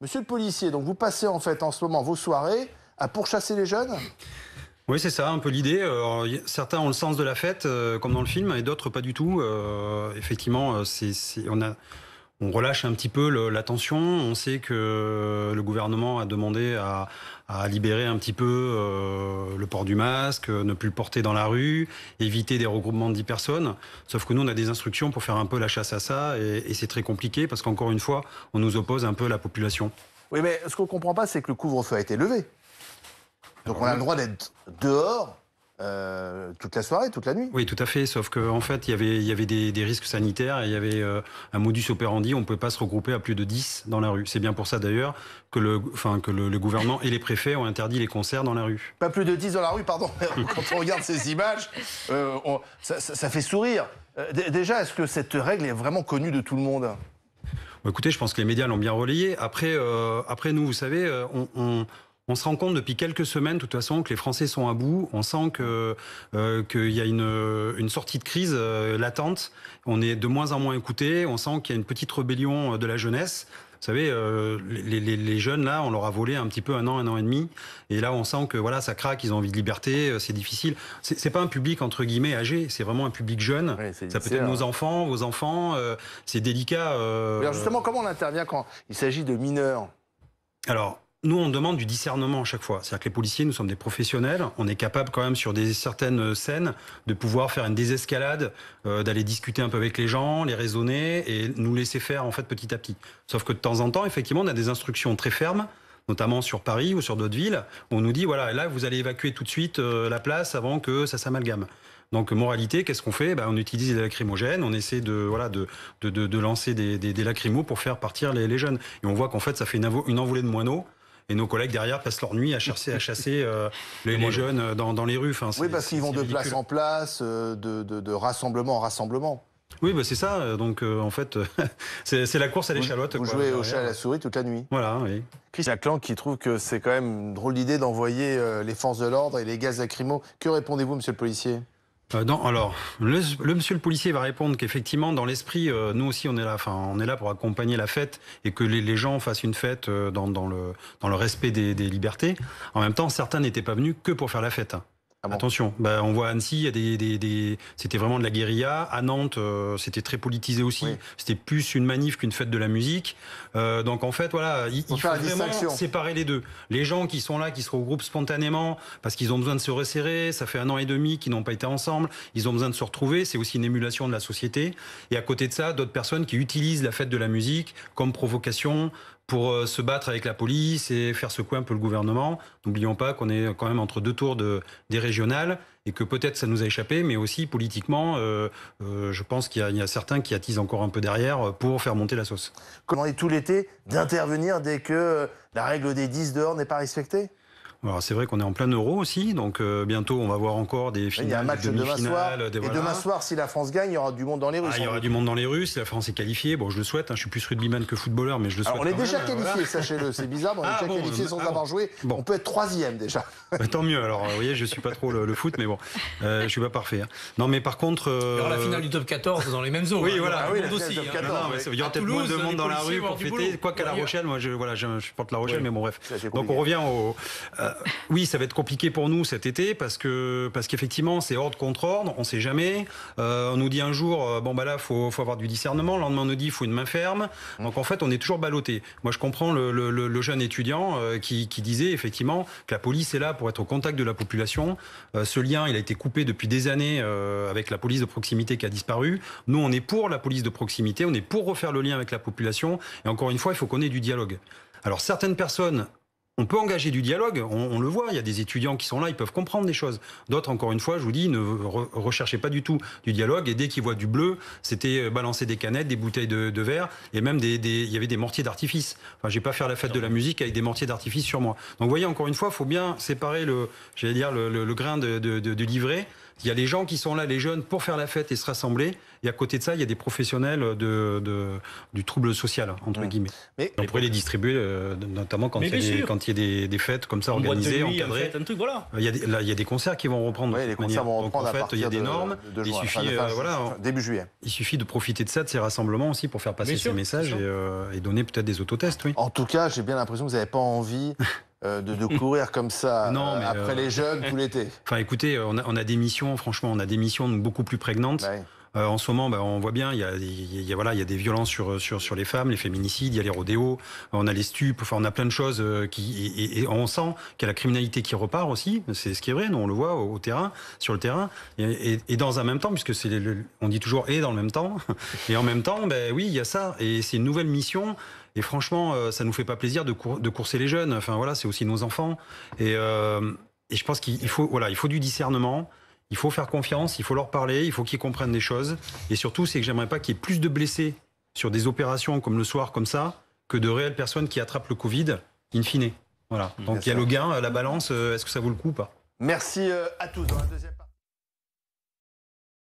Monsieur le policier, donc vous passez en fait en ce moment vos soirées à pourchasser les jeunes? Oui, c'est ça, un peu l'idée. Certains ont le sens de la fête, comme dans le film, et d'autres pas du tout. Effectivement, on relâche un petit peu la tension. On sait que le gouvernement a demandé à libérer un petit peu le port du masque, ne plus le porter dans la rue, éviter des regroupements de 10 personnes. Sauf que nous, on a des instructions pour faire un peu la chasse à ça, et c'est très compliqué parce qu'encore une fois, on nous oppose un peu la population. Oui, mais ce qu'on ne comprend pas, c'est que le couvre-feu a été levé. Donc on a le droit d'être dehors toute la soirée, toute la nuit. Oui, tout à fait. Sauf qu'en fait, il y avait des risques sanitaires et il y avait un modus operandi. On ne pouvait pas se regrouper à plus de 10 dans la rue. C'est bien pour ça d'ailleurs que le gouvernement et les préfets ont interdit les concerts dans la rue. Pas plus de 10 dans la rue, pardon. Quand on regarde ces images, ça fait sourire. Déjà, est-ce que cette règle est vraiment connue de tout le monde? Écoutez, je pense que les médias l'ont bien relayé. Après nous, vous savez, on se rend compte depuis quelques semaines, de toute façon, que les Français sont à bout. On sent qu'il y a une sortie de crise latente. On est de moins en moins écoutés. On sent qu'il y a une petite rébellion de la jeunesse. Vous savez, les jeunes, là, on leur a volé un petit peu un an et demi. Et là, on sent que voilà, ça craque, ils ont envie de liberté, c'est difficile. C'est pas un public, entre guillemets, âgé, c'est vraiment un public jeune. Oui, ça peut être nos enfants, vos enfants, c'est délicat. Alors justement, comment on intervient quand il s'agit de mineurs? Alors, nous, on demande du discernement à chaque fois. C'est-à-dire que les policiers, nous sommes des professionnels. On est capable quand même, sur certaines scènes, de pouvoir faire une désescalade, d'aller discuter un peu avec les gens, les raisonner et nous laisser faire en fait petit à petit. Sauf que de temps en temps, effectivement, on a des instructions très fermes, notamment sur Paris ou sur d'autres villes, où on nous dit, voilà, là, vous allez évacuer tout de suite la place avant que ça s'amalgame. Donc, moralité, qu'est-ce qu'on fait? On utilise des lacrymogènes, on essaie de lancer des lacrymos pour faire partir les jeunes. Et on voit qu'en fait, ça fait une envolée de moineaux. Et nos collègues derrière passent leur nuit à chasser les jeunes dans les rues. Enfin, oui, parce qu'ils vont de place en place, de rassemblement en rassemblement. Oui, c'est ça. Donc, en fait, c'est la course à l'échalote. Vous jouez au chat à la souris toute la nuit. Voilà, oui. Christian Clan qui trouve que c'est quand même une drôle d'idée d'envoyer les forces de l'ordre et les gaz lacrymaux. Que répondez-vous, monsieur le policier? Non, alors, le monsieur le policier va répondre qu'effectivement, dans l'esprit, nous aussi, on est là pour accompagner la fête et que les gens fassent une fête dans le respect des libertés. En même temps, certains n'étaient pas venus que pour faire la fête. Ah bon? Attention, on voit à Annecy, il y a c'était vraiment de la guérilla. À Nantes, c'était très politisé aussi. Oui. C'était plus une manif qu'une fête de la musique. Donc en fait, voilà, il faut vraiment séparer les deux. Les gens qui sont là, qui se regroupent spontanément parce qu'ils ont besoin de se resserrer, ça fait 1 an et demi qu'ils n'ont pas été ensemble, ils ont besoin de se retrouver, c'est aussi une émulation de la société. Et à côté de ça, d'autres personnes qui utilisent la fête de la musique comme provocation pour se battre avec la police et faire secouer un peu le gouvernement. N'oublions pas qu'on est quand même entre 2 tours des régionales et que peut-être ça nous a échappé, mais aussi politiquement, je pense qu'il y a certains qui attisent encore un peu derrière pour faire monter la sauce. Comment est tout l'été d'intervenir dès que la règle des 10 dehors n'est pas respectée? Alors c'est vrai qu'on est en plein euro aussi, donc bientôt on va voir encore des finales, il y a un match demain soir, et demain soir, si la France gagne, il y aura du monde dans les rues. Il y aura du monde dans les rues, si la France est qualifiée, bon je le souhaite, je suis plus rugbyman que footballeur, mais je le souhaite. Alors, on est déjà qualifié, sachez-le, c'est bizarre, mais on est déjà qualifié sans avoir joué, on peut être 3e déjà. Tant mieux, alors vous voyez, je suis pas trop le foot, mais bon, je suis pas parfait. Non mais par contre... Il y aura la finale du top 14 dans les mêmes eaux. Oui, voilà, il y aura peut-être moins de monde dans la rue pour fêter, quoi qu'à La Rochelle, moi je porte La Rochelle, mais bon bref. Donc on revient au... Oui, ça va être compliqué pour nous cet été parce qu'effectivement c'est ordre contre ordre, on sait jamais. On nous dit un jour là faut avoir du discernement, le lendemain on nous dit il faut une main ferme. Donc en fait on est toujours ballotté. Moi je comprends le jeune étudiant qui disait effectivement que la police est là pour être au contact de la population. Ce lien il a été coupé depuis des années avec la police de proximité qui a disparu. Nous on est pour la police de proximité, on est pour refaire le lien avec la population et encore une fois il faut qu'on ait du dialogue. Alors certaines personnes, on peut engager du dialogue, on le voit, il y a des étudiants qui sont là, ils peuvent comprendre des choses. D'autres, encore une fois, je vous dis, ne recherchez pas du tout du dialogue, et dès qu'ils voient du bleu, c'était balancer des canettes, des bouteilles de verre, et même il y avait des mortiers d'artifice. Enfin, je vais pas faire la fête de la musique avec des mortiers d'artifice sur moi. Donc vous voyez, encore une fois, il faut bien séparer le grain de l'ivraie. Il y a les gens qui sont là, les jeunes, pour faire la fête et se rassembler. Et à côté de ça, il y a des professionnels du trouble social, entre guillemets. Mais on pourrait les distribuer, notamment quand il y a des fêtes comme ça organisées, encadrées. Un truc, voilà. Il y a des concerts qui vont reprendre. Oui, les concerts vont reprendre à partir il y a des normes. de juin, début juillet. Il suffit de profiter de ça, de ces rassemblements aussi, pour faire passer ces messages et donner peut-être des autotests. Oui. En tout cas, j'ai bien l'impression que vous n'avez pas envie de courir comme ça après les jeunes tout l'été. Enfin, écoutez, on a des missions, franchement, on a des missions beaucoup plus prégnantes. Ouais. En ce moment, on voit bien, il y a des violences sur les femmes, les féminicides, il y a les rodéos, on a les stupes, enfin, on a plein de choses et on sent qu'il y a la criminalité qui repart aussi. C'est ce qui est vrai, nous on le voit au terrain, sur le terrain, et dans un même temps, puisque on dit toujours et dans le même temps, et en même temps, oui, il y a ça, et c'est une nouvelle mission. Et franchement, ça nous fait pas plaisir de courser les jeunes. Enfin voilà, c'est aussi nos enfants. Et je pense qu'il faut du discernement. Il faut faire confiance. Il faut leur parler. Il faut qu'ils comprennent des choses. Et surtout, c'est que j'aimerais pas qu'il y ait plus de blessés sur des opérations comme le soir, comme ça, que de réelles personnes qui attrapent le Covid, in fine. Voilà. Donc il y a le gain, la balance. Est-ce que ça vaut le coup ou pas ? Merci à tous. Dans la deuxième partie.